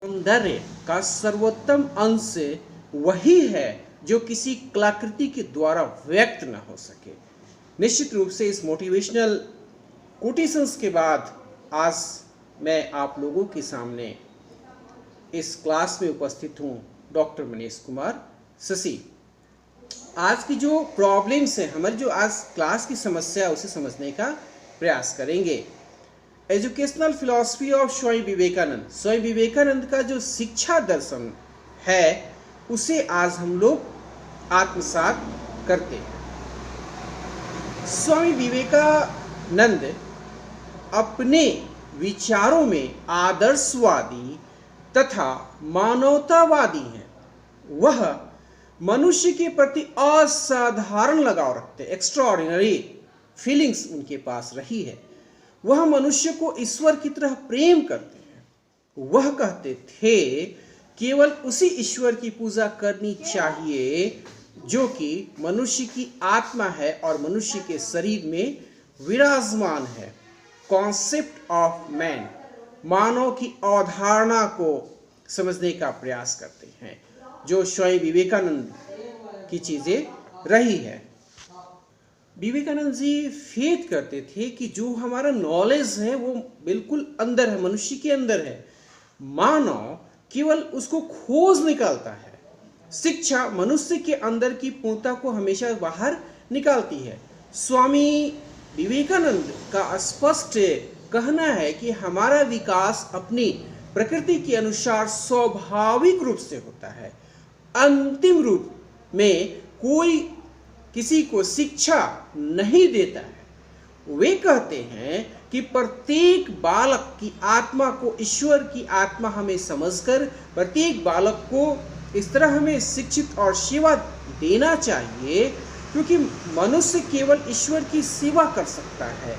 सौंदर्य का सर्वोत्तम अंश वही है जो किसी कलाकृति के द्वारा व्यक्त न हो सके। निश्चित रूप से इस मोटिवेशनल कोटेशंस के बाद आज मैं आप लोगों के सामने इस क्लास में उपस्थित हूँ, डॉक्टर मनीष कुमार शशि। आज की जो प्रॉब्लम्स हैं, हमारी जो आज क्लास की समस्या है, उसे समझने का प्रयास करेंगे। Educational philosophy of Swami Vivekananda, Swami Vivekananda का जो शिक्षा दर्शन है उसे आज हम लोग आत्मसात करते हैं। स्वामी विवेकानंद अपने विचारों में आदर्शवादी तथा मानवतावादी हैं। वह मनुष्य के प्रति असाधारण लगाव रखते, एक्स्ट्राऑर्डिनरी फीलिंग्स उनके पास रही है। वह मनुष्य को ईश्वर की तरह प्रेम करते हैं। वह कहते थे केवल उसी ईश्वर की पूजा करनी चाहिए जो कि मनुष्य की आत्मा है और मनुष्य के शरीर में विराजमान है। कॉन्सेप्ट ऑफ मैन, मानव की अवधारणा को समझने का प्रयास करते हैं, जो स्वामी विवेकानंद की चीजें रही है। विवेकानंद जी फेथ करते थे कि जो हमारा नॉलेज है वो बिल्कुल अंदर है, मनुष्य के अंदर है। मानव केवल उसको खोज निकालता है। शिक्षा मनुष्य के अंदर की पूर्णता को हमेशा बाहर निकालती है। स्वामी विवेकानंद का स्पष्ट कहना है कि हमारा विकास अपनी प्रकृति के अनुसार स्वाभाविक रूप से होता है। अंतिम रूप में कोई किसी को शिक्षा नहीं देता है। वे कहते हैं कि प्रत्येक बालक की आत्मा को ईश्वर की आत्मा हमें समझकर प्रत्येक बालक को इस तरह हमें शिक्षित और सेवा देना चाहिए, क्योंकि मनुष्य केवल ईश्वर की सेवा कर सकता है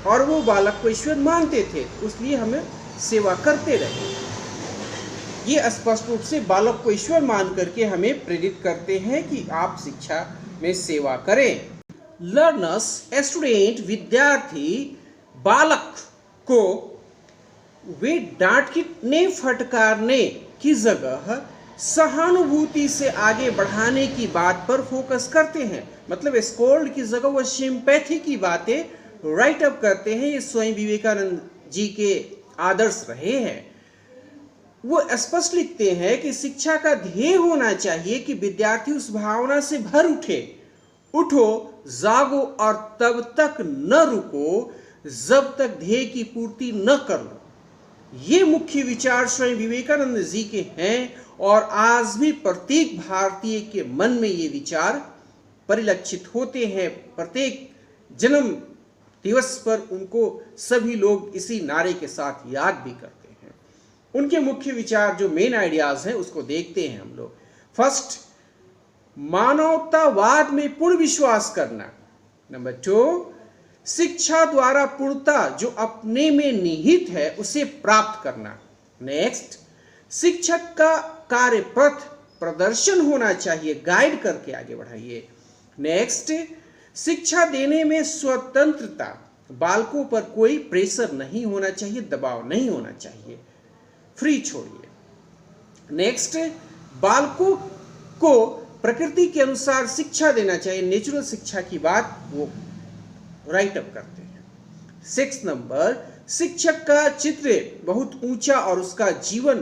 और वो बालक को ईश्वर मानते थे, इसलिए हमें सेवा करते रहे। ये स्पष्ट रूप से बालक को ईश्वर मान करके हमें प्रेरित करते हैं कि आप शिक्षा में सेवा करें। लर्नर्स, स्टूडेंट, विद्यार्थी बालक को वे डांटने फटकारने की जगह सहानुभूति से आगे बढ़ाने की बात पर फोकस करते हैं। मतलब स्कोल्ड की जगह वो सिंपैथी की बातें राइट अप करते हैं। ये स्वामी विवेकानंद जी के आदर्श रहे हैं। वो स्पष्ट लिखते हैं कि शिक्षा का ध्येय होना चाहिए कि विद्यार्थी उस भावना से भर उठो, जागो और तब तक न रुको जब तक ध्येय की पूर्ति न कर लो। ये मुख्य विचार स्वामी विवेकानंद जी के हैं और आज भी प्रत्येक भारतीय के मन में ये विचार परिलक्षित होते हैं। प्रत्येक जन्म दिवस पर उनको सभी लोग इसी नारे के साथ याद भी करते हैं। उनके मुख्य विचार जो मेन आइडियाज हैं उसको देखते हैं हम लोग। फर्स्ट, मानवतावाद में पूर्ण विश्वास करना। नंबर 2, शिक्षा द्वारा पूर्णता जो अपने में निहित है उसे प्राप्त करना। नेक्स्ट, शिक्षक का कार्य पथ प्रदर्शन होना चाहिए, गाइड करके आगे बढ़ाइए। नेक्स्ट, शिक्षा देने में स्वतंत्रता, बालकों पर कोई प्रेशर नहीं होना चाहिए, दबाव नहीं होना चाहिए, फ्री छोड़िए। नेक्स्ट, बालकों को प्रकृति के अनुसार शिक्षा देना चाहिए, नेचुरल शिक्षा की बात वो राइट अप करते हैं। 6 नंबर, शिक्षक का चित्र बहुत ऊंचा और उसका जीवन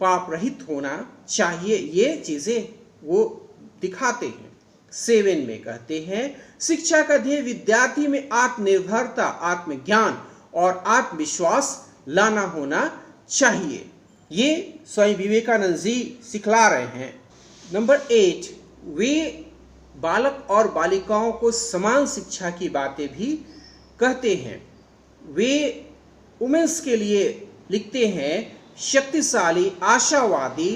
पाप रहित होना चाहिए, ये चीजें वो दिखाते हैं। 7 में कहते हैं शिक्षा का ध्येय विद्यार्थी में आत्मनिर्भरता, आत्मज्ञान और आत्मविश्वास लाना होना चाहिए। ये स्वामी विवेकानंद जी सिखला रहे हैं। नंबर 8, वे बालक और बालिकाओं को समान शिक्षा की बातें भी कहते हैं। वे वुमेन्स के लिए लिखते हैं शक्तिशाली, आशावादी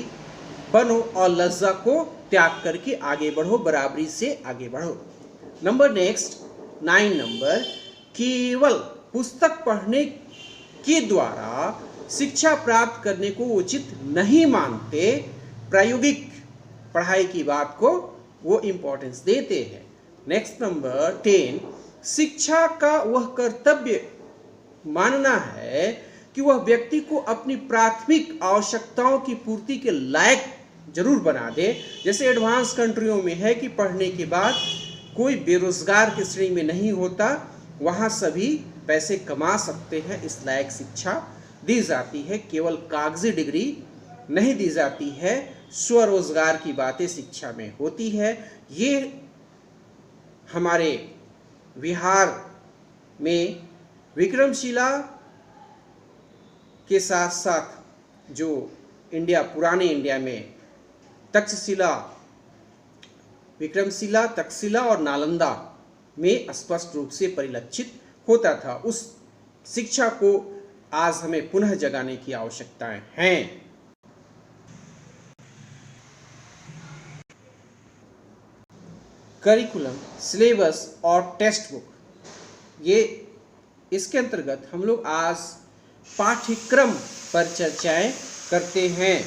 बनो और लज्जा को त्याग करके आगे बढ़ो, बराबरी से आगे बढ़ो। नंबर 9 नंबर, केवल पुस्तक पढ़ने के द्वारा शिक्षा प्राप्त करने को उचित नहीं मानते, प्रायोगिक पढ़ाई की बात को वो इंपॉर्टेंस देते हैं। नेक्स्ट नंबर 10, शिक्षा का वह कर्तव्य मानना है कि वह व्यक्ति को अपनी प्राथमिक आवश्यकताओं की पूर्ति के लायक जरूर बना दे। जैसे एडवांस कंट्रियों में है कि पढ़ने के बाद कोई बेरोजगार की श्रेणी में नहीं होता, वहाँ सभी पैसे कमा सकते हैं, इस लायक शिक्षा दी जाती है। केवल कागजी डिग्री नहीं दी जाती है, स्वरोजगार की बातें शिक्षा में होती है। ये हमारे बिहार में विक्रमशिला के साथ साथ जो पुराने इंडिया में तक्षशिला, विक्रमशिला, तक्षशिला और नालंदा में स्पष्ट रूप से परिलक्षित होता था। उस शिक्षा को आज हमें पुनः जगाने की आवश्यकताएं हैं। करिकुलम, सिलेबस और टेक्स्ट बुक, ये इसके अंतर्गत हम लोग आज पाठ्यक्रम पर चर्चाएं करते हैं।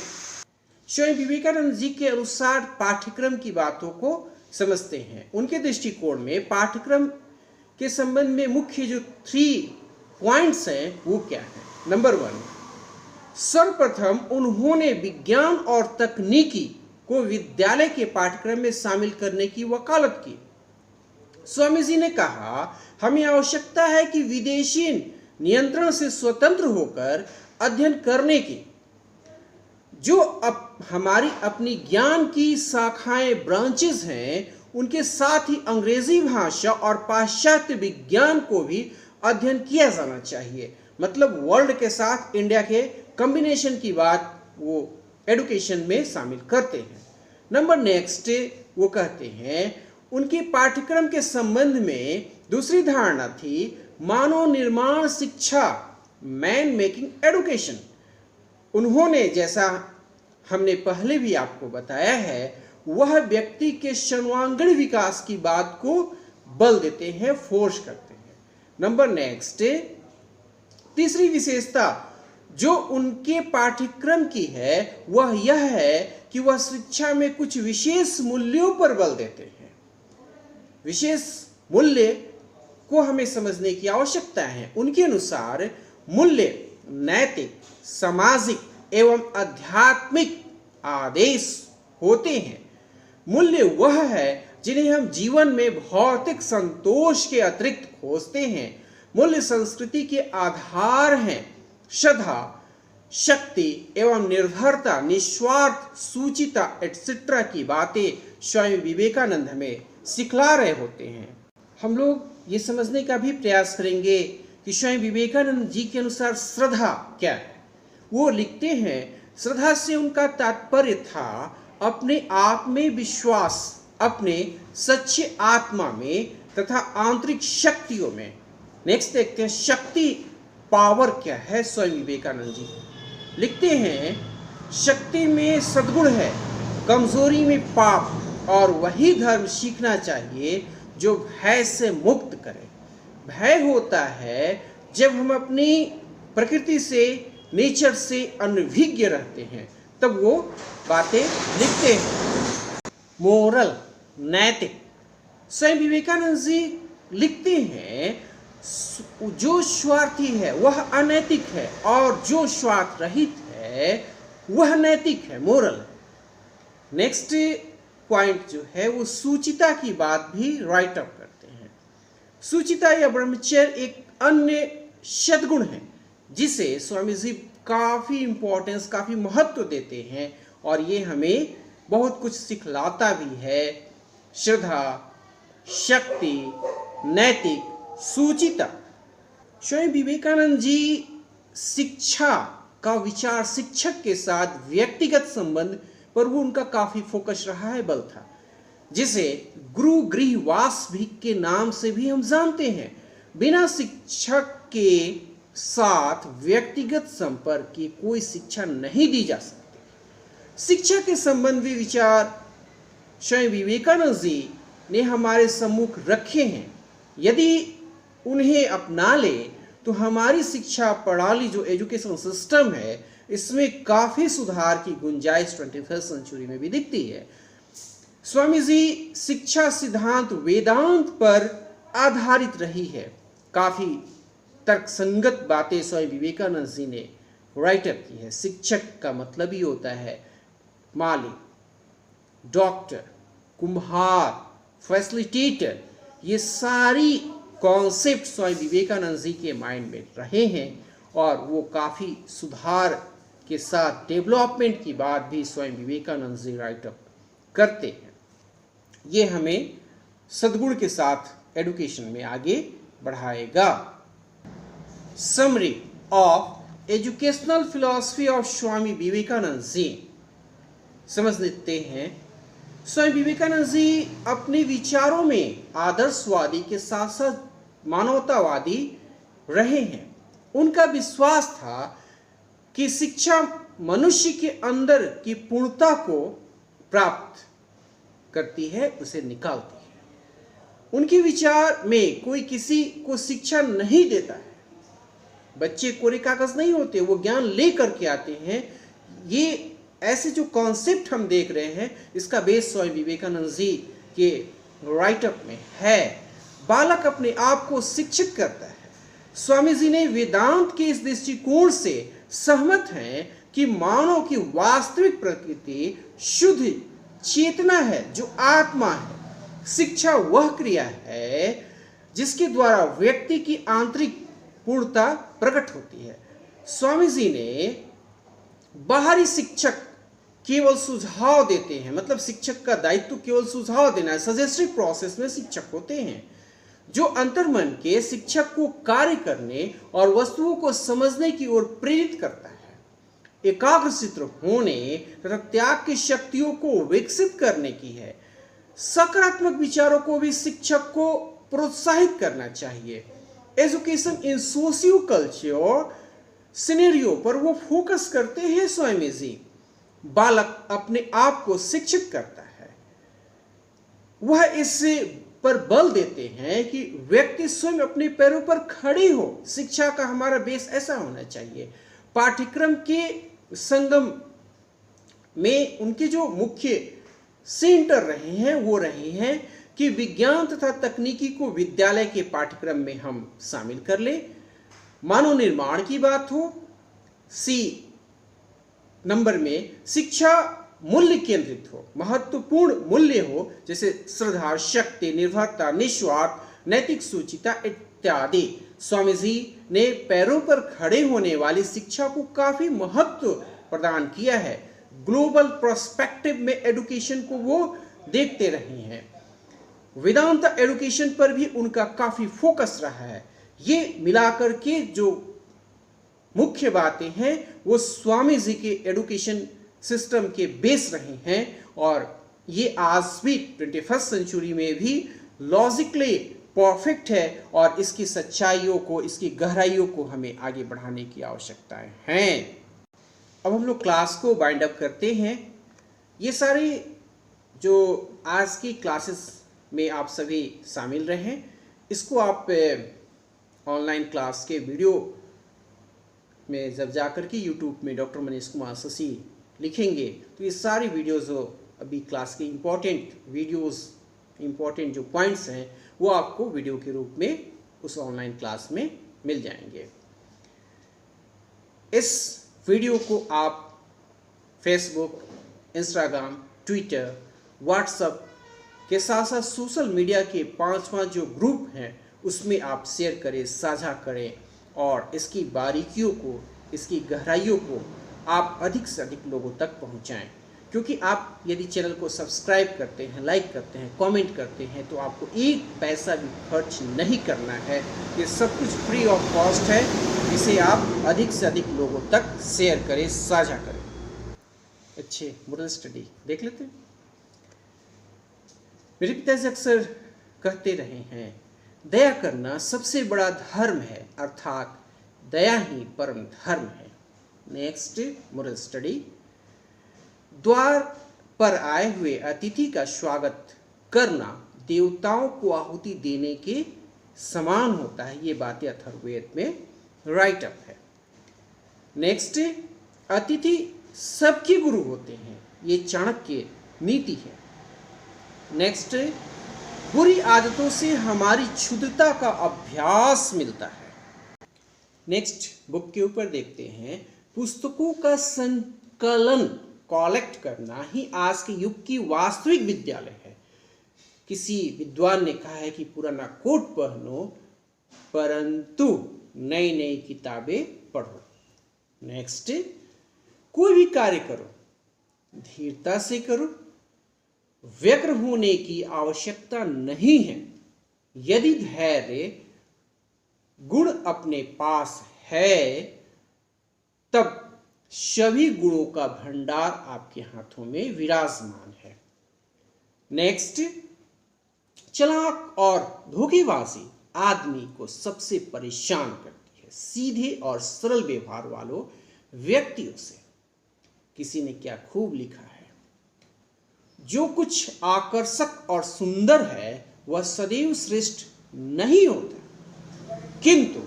स्वामी विवेकानंद जी के अनुसार पाठ्यक्रम की बातों को समझते हैं। उनके दृष्टिकोण में पाठ्यक्रम के संबंध में मुख्य जो 3 पॉइंट्स हैं वो क्या है। नंबर 1, सर्वप्रथम उन्होंने विज्ञान और तकनीकी को विद्यालय के पाठ्यक्रम में शामिल करने की वकालत की। स्वामी जी ने कहा, हमें आवश्यकता है कि विदेशी नियंत्रण से स्वतंत्र होकर अध्ययन करने की, जो हमारी अपनी ज्ञान की शाखाएं, ब्रांचेस हैं, उनके साथ ही अंग्रेजी भाषा और पाश्चात्य विज्ञान को भी अध्ययन किया जाना चाहिए। मतलब वर्ल्ड के साथ इंडिया के कॉम्बिनेशन की बात वो एडुकेशन में शामिल करते हैं। नंबर नेक्स्ट, वो कहते हैं उनके पाठ्यक्रम के संबंध में दूसरी धारणा थी मानव निर्माण शिक्षा, मैन मेकिंग एडुकेशन। उन्होंने, जैसा हमने पहले भी आपको बताया है, वह व्यक्ति के सर्वांगीण विकास की बात को बल देते हैं, फोर्स करते हैं। नंबर नेक्स्ट, तीसरी विशेषता जो उनके पाठ्यक्रम की है वह यह है कि वह शिक्षा में कुछ विशेष मूल्यों पर बल देते हैं। विशेष मूल्य को हमें समझने की आवश्यकता है। उनके अनुसार मूल्य नैतिक, सामाजिक एवं आध्यात्मिक आदेश होते हैं। मूल्य वह है जिन्हें हम जीवन में भौतिक संतोष के अतिरिक्त खोजते हैं। मूल्य संस्कृति के आधार हैं। श्रद्धा, शक्ति एवं निर्भरता, निस्वार्थ, सूचिता एटसेट्रा की बातें स्वामी विवेकानंद हमें सिखला रहे होते हैं। हम लोग ये समझने का भी प्रयास करेंगे कि स्वामी विवेकानंद जी के अनुसार श्रद्धा क्या है। वो लिखते हैं, श्रद्धा से उनका तात्पर्य था अपने आप में विश्वास, अपने सच्चे आत्मा में तथा आंतरिक शक्तियों में। नेक्स्ट देखते हैं, शक्ति पावर क्या है। स्वामी विवेकानंद जी लिखते हैं, शक्ति में सद्गुण है, कमजोरी में पाप, और वही धर्म सीखना चाहिए जो भय से मुक्त करे। भय होता है जब हम अपनी प्रकृति से, नेचर से अनभिज्ञ रहते हैं, तब वो बातें लिखते हैं। मोरल, नैतिक, स्वामी विवेकानंद जी लिखते हैं, जो स्वार्थी है वह अनैतिक है और जो स्वार्थ रहित है वह नैतिक है, मोरल। नेक्स्ट पॉइंट जो है वो सूचिता की बात भी राइट अप करते हैं। सूचिता या ब्रह्मचर्य एक अन्य सद्गुण है जिसे स्वामी जी काफी इंपॉर्टेंस, काफी महत्व देते हैं और ये हमें बहुत कुछ सिखलाता भी है। श्रद्धा, शक्ति, नैतिक, सूचिता। स्वामी विवेकानंद जी शिक्षा का विचार, शिक्षक के साथ व्यक्तिगत संबंध पर वो उनका काफी फोकस रहा है, बल था, जिसे गुरु गृहवास भी के नाम से भी हम जानते हैं। बिना शिक्षक के साथ व्यक्तिगत संपर्क की कोई शिक्षा नहीं दी जा सकती। शिक्षा के संबंधी विचार स्वामी विवेकानंद जी ने हमारे सम्मुख रखे हैं। यदि उन्हें अपना ले तो हमारी शिक्षा प्रणाली, जो एजुकेशन सिस्टम है, इसमें काफी सुधार की गुंजाइश 21वीं सेंचुरी में भी दिखती है। स्वामी जी शिक्षा सिद्धांत वेदांत पर आधारित रही है। काफी तर्कसंगत बातें स्वामी विवेकानंद जी ने राइटअप की है। शिक्षक का मतलब ही होता है मालिक, डॉक्टर, कुम्हार, फैसिलिटेटर। ये सारी कॉन्सेप्ट स्वामी विवेकानंद जी के माइंड में रहे हैं और वो काफ़ी सुधार के साथ डेवलपमेंट की बात भी स्वामी विवेकानंद जी राइटअप करते हैं। ये हमें सद्गुण के साथ एजुकेशन में आगे बढ़ाएगा। Summary of educational philosophy of Swami Vivekananda ji समझ लेते हैं। स्वामी विवेकानंद जी अपने विचारों में आदर्शवादी के साथ साथ मानवतावादी रहे हैं। उनका विश्वास था कि शिक्षा मनुष्य के अंदर की पूर्णता को प्राप्त करती है, उसे निकालती है। उनके विचार में कोई किसी को शिक्षा नहीं देता है। बच्चे कोरे कागज नहीं होते, वो ज्ञान ले करके आते हैं। ये ऐसे जो कॉन्सेप्ट हम देख रहे हैं, इसका बेस स्वामी विवेकानंद जी के राइटअप में है। बालक अपने आप को शिक्षित करता है। स्वामी जी ने वेदांत के इस दृष्टिकोण से सहमत हैं कि मानव की वास्तविक प्रकृति शुद्ध चेतना है, जो आत्मा है। शिक्षा वह क्रिया है जिसके द्वारा व्यक्ति की आंतरिक पूर्णता प्रकट होती है। स्वामी जी ने बाहरी शिक्षक केवल सुझाव देते हैं, मतलब शिक्षक का दायित्व केवल सुझाव देना है। सजेस्टिव प्रोसेस में शिक्षक होते हैं जो अंतर्मन के शिक्षक को कार्य करने और वस्तुओं को समझने की ओर प्रेरित करता है। एकाग्रचित्त होने तथा त्याग की शक्तियों को विकसित करने की है। सकारात्मक विचारों को भी शिक्षक को प्रोत्साहित करना चाहिए। Education in socio culture scenario पर वो फोकस करते हैं स्वामी जी। बालक अपने आप को शिक्षित करता है। वह इससे पर बल देते हैं कि व्यक्ति स्वयं अपने पैरों पर खड़े हो। शिक्षा का हमारा बेस ऐसा होना चाहिए। पाठ्यक्रम के संगम में उनके जो मुख्य सेंटर रहे हैं वो रहे हैं कि विज्ञान तथा तकनीकी को विद्यालय के पाठ्यक्रम में हम शामिल कर ले। मानव निर्माण की बात हो। सी नंबर में शिक्षा मूल्य केंद्रित हो, महत्वपूर्ण मूल्य हो, जैसे श्रद्धा, शक्ति, निर्भरता, निस्वार्थ, नैतिक सूचिता इत्यादि। स्वामी जी ने पैरों पर खड़े होने वाली शिक्षा को काफी महत्व प्रदान किया है। ग्लोबल पर्सपेक्टिव में एजुकेशन को वो देखते रहे हैं। वेदांत एजुकेशन पर भी उनका काफी फोकस रहा है। ये मिलाकर के जो मुख्य बातें हैं वो स्वामी जी के एजुकेशन सिस्टम के बेस रहे हैं और ये आज भी 21st सेंचुरी में भी लॉजिकली परफेक्ट है और इसकी सच्चाइयों को, इसकी गहराइयों को हमें आगे बढ़ाने की आवश्यकताएं हैं। अब हम लोग क्लास को बाइंड अप करते हैं। ये सारी जो आज की क्लासेस में आप सभी शामिल रहे, इसको आप ऑनलाइन क्लास के वीडियो में जब जाकर के यूट्यूब में डॉक्टर मनीष कुमार शशि लिखेंगे तो ये सारी वीडियोस जो अभी क्लास के इम्पोर्टेंट जो पॉइंट्स हैं वो आपको वीडियो के रूप में उस ऑनलाइन क्लास में मिल जाएंगे। इस वीडियो को आप फेसबुक, इंस्टाग्राम, ट्विटर, व्हाट्सएप के साथ साथ सोशल मीडिया के 5 जो ग्रुप हैं उसमें आप शेयर करें, साझा करें और इसकी बारीकियों को, इसकी गहराइयों को आप अधिक से अधिक लोगों तक पहुंचाएं। क्योंकि आप यदि चैनल को सब्सक्राइब करते हैं, लाइक करते हैं, कमेंट करते हैं तो आपको एक पैसा भी खर्च नहीं करना है। ये सब कुछ फ्री ऑफ कॉस्ट है। इसे आप अधिक से अधिक लोगों तक शेयर करें, साझा करें। अच्छे मोरल स्टडी देख लेते हैं। मेरे पिताजी अक्सर कहते रहे हैं, दया करना सबसे बड़ा धर्म है, अर्थात दया ही परम धर्म है। Next moral study. द्वार पर आए हुए अतिथि का स्वागत करना देवताओं को आहुति देने के समान होता है। ये बातें अथर्ववेद में राइटअप है। नेक्स्ट, अतिथि सबके गुरु होते हैं, ये चाणक्य नीति है। नेक्स्ट, बुरी आदतों से हमारी क्षुद्रता का अभ्यास मिलता है। नेक्स्ट बुक के ऊपर देखते हैं, पुस्तकों का संकलन कलेक्ट करना ही आज के युग की वास्तविक विद्यालय है। किसी विद्वान ने कहा है कि पुराना कोट पहनो परंतु नई नई किताबें पढ़ो। नेक्स्ट, कोई भी कार्य करो धीरता से करो, व्यग्र होने की आवश्यकता नहीं है। यदि धैर्य गुण अपने पास है तब सभी गुणों का भंडार आपके हाथों में विराजमान है। नेक्स्ट, चालाक और धोखेबाजी आदमी को सबसे परेशान करती है, सीधे और सरल व्यवहार वालों व्यक्तियों से। किसी ने क्या खूब लिखा है, जो कुछ आकर्षक और सुंदर है वह सदैव श्रेष्ठ नहीं होता, किंतु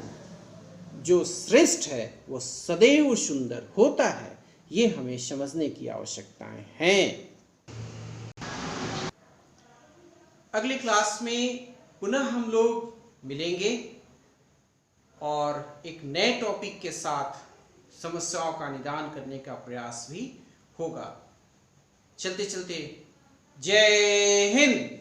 जो श्रेष्ठ है वह सदैव सुंदर होता है। ये हमें समझने की आवश्यकताएं हैं। अगले क्लास में पुनः हम लोग मिलेंगे और एक नए टॉपिक के साथ समस्याओं का निदान करने का प्रयास भी होगा। चलते चलते जय हिंद।